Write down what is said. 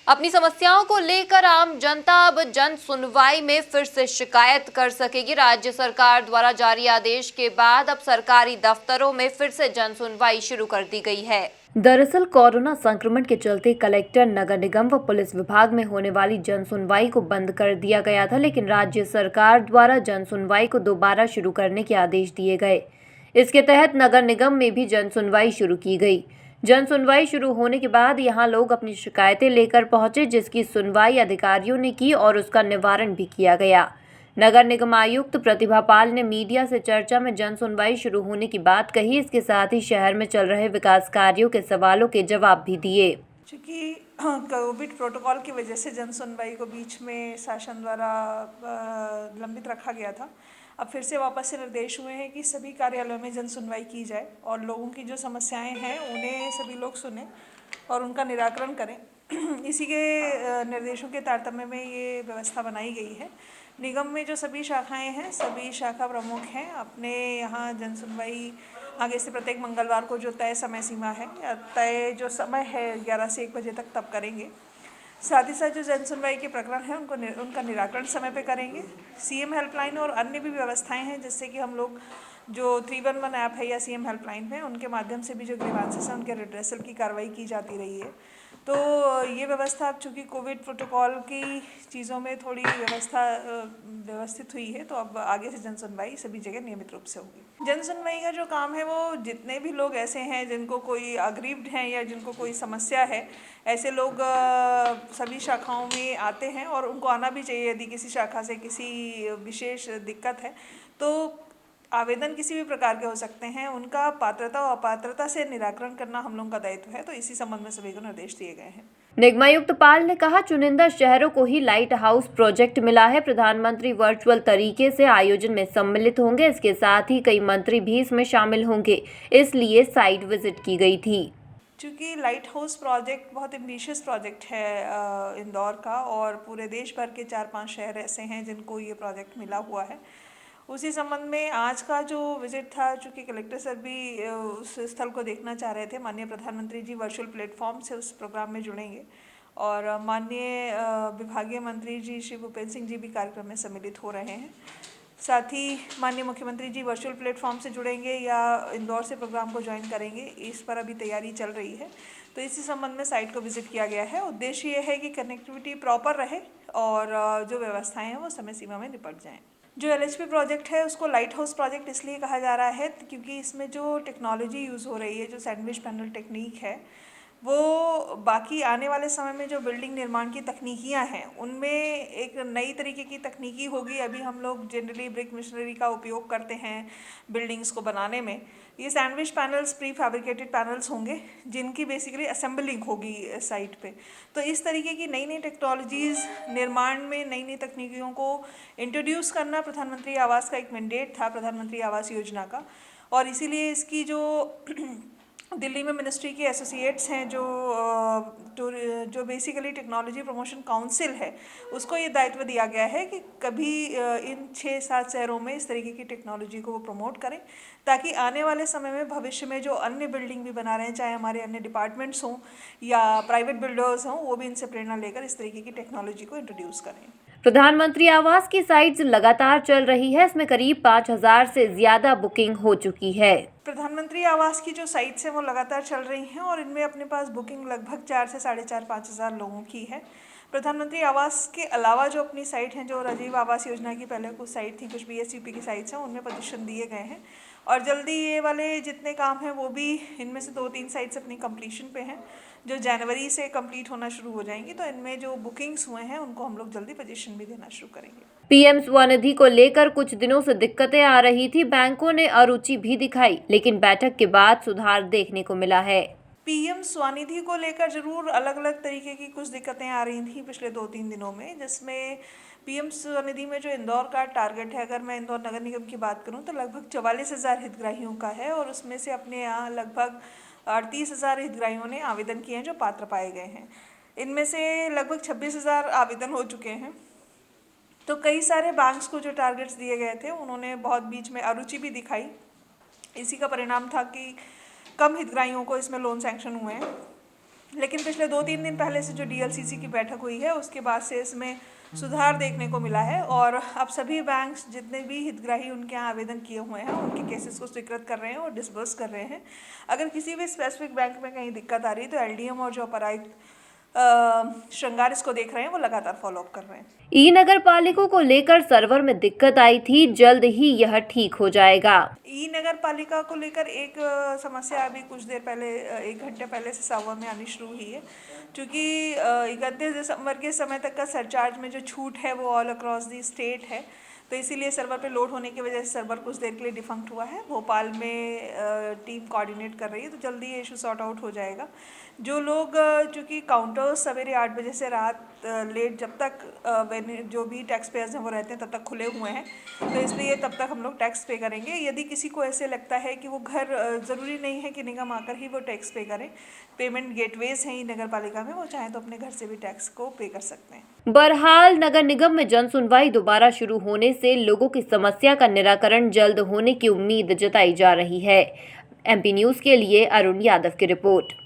अपनी समस्याओं को लेकर आम जनता अब जन सुनवाई में फिर से शिकायत कर सकेगी। राज्य सरकार द्वारा जारी आदेश के बाद अब सरकारी दफ्तरों में फिर से जन सुनवाई शुरू कर दी गई है। दरअसल कोरोना संक्रमण के चलते कलेक्टर, नगर निगम व पुलिस विभाग में होने वाली जन सुनवाई को बंद कर दिया गया था, लेकिन राज्य सरकार द्वारा जन सुनवाई को दोबारा शुरू करने के आदेश दिए गए। इसके तहत नगर निगम में भी जन सुनवाई शुरू की गई। जन सुनवाई शुरू होने के बाद यहां लोग अपनी शिकायतें लेकर पहुंचे, जिसकी सुनवाई अधिकारियों ने की और उसका निवारण भी किया गया। नगर निगम आयुक्त प्रतिभा पाल ने मीडिया से चर्चा में जन सुनवाई शुरू होने की बात कही। इसके साथ ही शहर में चल रहे विकास कार्यों के सवालों के जवाब भी दिए। चूँकि कोविड प्रोटोकॉल की वजह से जन सुनवाई को बीच में शासन द्वारा लंबित रखा गया था, अब फिर से वापस से निर्देश हुए हैं कि सभी कार्यालयों में जन सुनवाई की जाए और लोगों की जो समस्याएं हैं उन्हें सभी लोग सुने और उनका निराकरण करें। इसी के निर्देशों के तारतम्य में ये व्यवस्था बनाई गई है। निगम में जो सभी शाखाएं हैं, सभी शाखा प्रमुख हैं, अपने यहाँ जन सुनवाई आगे से प्रत्येक मंगलवार को जो तय समय सीमा है या तय जो समय है 11 से 1 बजे तक तब करेंगे। साथ ही साथ जो जन सुनवाई के प्रकरण हैं उनका निराकरण समय पे करेंगे। सीएम हेल्पलाइन और अन्य भी व्यवस्थाएं हैं, जिससे कि हम लोग जो 311 ऐप है या सीएम हेल्पलाइन है उनके माध्यम से भी जो ग्रीवांसेस हैं उनके रिड्रेसल की कार्रवाई की जाती रही है। तो ये व्यवस्था अब चूँकि कोविड प्रोटोकॉल की चीज़ों में थोड़ी व्यवस्था व्यवस्थित हुई है, तो अब आगे से जन सुनवाई सभी जगह नियमित रूप से होगी। जन सुनवाई का जो काम है वो जितने भी लोग ऐसे हैं जिनको कोई अग्रीव्ड हैं या जिनको कोई समस्या है, ऐसे लोग सभी शाखाओं में आते हैं और उनको आना भी चाहिए। यदि किसी शाखा से किसी विशेष दिक्कत है तो आवेदन किसी भी प्रकार के हो सकते हैं, उनका पात्रता और अपात्रता से निराकरण करना हम लोगों का दायित्व है। तो इसी संबंध में सभी को निर्देश दिए गए हैं। निगमायुक्त पाल ने कहा, चुनिंदा शहरों को ही लाइट हाउस प्रोजेक्ट मिला है। प्रधानमंत्री वर्चुअल तरीके से आयोजन में सम्मिलित होंगे। इसके साथ ही कई मंत्री भी इसमें शामिल होंगे, इसलिए साइट विजिट की गई थी। चूँकि लाइट हाउस प्रोजेक्ट बहुत एम्बिशियस प्रोजेक्ट है इंदौर का, और पूरे देश भर के 4-5 शहर ऐसे हैं जिनको ये प्रोजेक्ट मिला हुआ है। उसी संबंध में आज का जो विजिट था, चूँकि कलेक्टर सर भी उस स्थल को देखना चाह रहे थे, माननीय प्रधानमंत्री जी वर्चुअल प्लेटफॉर्म से उस प्रोग्राम में जुड़ेंगे और माननीय विभागीय मंत्री जी श्री भूपेंद्र सिंह जी भी कार्यक्रम में सम्मिलित हो रहे हैं। साथ ही माननीय मुख्यमंत्री जी वर्चुअल प्लेटफॉर्म से जुड़ेंगे या इंदौर से प्रोग्राम को ज्वाइन करेंगे, इस पर अभी तैयारी चल रही है। तो इसी संबंध में साइट को विजिट किया गया है। उद्देश्य ये है कि कनेक्टिविटी प्रॉपर रहे और जो व्यवस्थाएं हैं वो समय सीमा में निपट जाएं। जो एलएचपी प्रोजेक्ट है उसको लाइट हाउस प्रोजेक्ट इसलिए कहा जा रहा है क्योंकि इसमें जो टेक्नोलॉजी यूज़ हो रही है, जो सैंडविच पैनल टेक्निक है, वो बाकी आने वाले समय में जो बिल्डिंग निर्माण की तकनीकियां हैं उनमें एक नई तरीके की तकनीकी होगी। अभी हम लोग जनरली ब्रिक मशीनरी का उपयोग करते हैं बिल्डिंग्स को बनाने में। ये sandwich panels pre fabricated panels होंगे जिनकी बेसिकली असेंबलिंग होगी साइट पे। तो इस तरीके की नई नई टेक्नोलॉजीज़ निर्माण में नई नई तकनीकियों को इंट्रोड्यूस करना प्रधानमंत्री आवास का एक मैंडेट था, प्रधानमंत्री आवास योजना का। और इसीलिए इसकी जो दिल्ली में मिनिस्ट्री के एसोसिएट्स हैं जो बेसिकली टेक्नोलॉजी प्रमोशन काउंसिल है, उसको ये दायित्व दिया गया है कि कभी इन 6-7 शहरों में इस तरीके की टेक्नोलॉजी को वो प्रमोट करें, ताकि आने वाले समय में भविष्य में जो अन्य बिल्डिंग भी बना रहे हैं, चाहे हमारे अन्य डिपार्टमेंट्स हों या प्राइवेट बिल्डर्स हों, वो भी इनसे प्रेरणा लेकर इस तरीके की टेक्नोलॉजी को इंट्रोड्यूस करें। प्रधानमंत्री आवास की साइट्स लगातार चल रही है। इसमें करीब 5,000 से ज्यादा बुकिंग हो चुकी है। प्रधानमंत्री आवास की जो साइट्स हैं वो लगातार चल रही हैं और इनमें अपने पास बुकिंग लगभग 4 से 4,500-5 हज़ार लोगों की है। प्रधानमंत्री आवास के अलावा जो अपनी साइट हैं, जो राजीव आवास योजना की पहले कुछ साइट थी, कुछ बीएसयूपी की साइट्स हैं, उनमें पोजीशन दिए गए हैं और जल्दी ये वाले जितने काम हैं वो भी, इनमें से 2-3 साइट्स अपनी कंप्लीशन पे हैं जो जनवरी से कंप्लीट होना शुरू हो जाएंगी। तो इनमें जो बुकिंग्स हुए हैं उनको हम लोग जल्दी पोजीशन भी देना शुरू करेंगे। पीएम स्वनिधि को लेकर कुछ दिनों से दिक्कतें आ रही थी, बैंकों ने अरुचि भी दिखाई, लेकिन बैठक के बाद सुधार देखने को मिला है। पीएम स्वनिधि को लेकर जरूर अलग अलग तरीके की कुछ दिक्कतें आ रही थी पिछले 2-3 दिनों में, जिसमें पीएम स्वनिधि में जो इंदौर का टारगेट है, अगर मैं इंदौर नगर निगम की बात करूं तो लगभग 44,000 हितग्राहियों का है और उसमें से अपने यहाँ लगभग 38,000 हितग्राहियों ने आवेदन किए हैं जो पात्र पाए गए हैं। इनमें से लगभग 26,000 आवेदन हो चुके हैं। तो कई सारे बैंक्स को जो टारगेट्स दिए गए थे उन्होंने बहुत बीच में अरुचि भी दिखाई। इसी का परिणाम था कि कम हितग्राहियों को इसमें लोन सैंक्शन हुए हैं। लेकिन पिछले 2-3 दिन पहले से जो डीएलसीसी की बैठक हुई है उसके बाद से इसमें सुधार देखने को मिला है और अब सभी बैंक्स जितने भी हितग्राही उनके यहाँ आवेदन किए हुए हैं उनके केसेस को स्वीकृत कर रहे हैं और डिसबर्स कर रहे हैं। अगर किसी भी स्पेसिफिक बैंक में कहीं दिक्कत आ रही है तो एलडीएम और जो अपरायुक्त श्रृंगार इसको देख रहे हैं, वो लगातार फॉलो अप कर रहे हैं। ई नगर पालिकों को लेकर सर्वर में दिक्कत आई थी, जल्द ही यह ठीक हो जाएगा। ई नगर पालिका को लेकर एक समस्या अभी कुछ देर पहले 1 घंटे पहले से सर्वर में आनी शुरू हुई है, क्योंकि 31 दिसंबर के समय तक का सरचार्ज में जो छूट है वो ऑल अक्रॉस दी स्टेट है, तो इसीलिए सर्वर पे लोड होने की वजह से सर्वर कुछ देर के लिए डिफंक्ट हुआ है। भोपाल में टीम कोऑर्डिनेट कर रही है, तो जल्दी ये इशू सॉर्ट आउट हो जाएगा। जो लोग चूँकि काउंटर्स सवेरे 8 बजे से रात लेट जब तक जो भी टैक्स पेयर्स हैं वो रहते हैं तब तक खुले हुए हैं, तो इसलिए तब तक हम लोग टैक्स पे करेंगे। यदि किसी को ऐसे लगता है कि वो घर ज़रूरी नहीं है कि निगम आकर ही वो टैक्स पे करें, पेमेंट गेटवेज हैं नगर पालिका में, वो चाहें तो अपने घर से भी टैक्स को पे कर सकते हैं। बहरहाल नगर निगम में जन सुनवाई दोबारा शुरू होने से लोगों की समस्या का निराकरण जल्द होने की उम्मीद जताई जा रही है। एमपी न्यूज़ के लिए अरुण यादव की रिपोर्ट।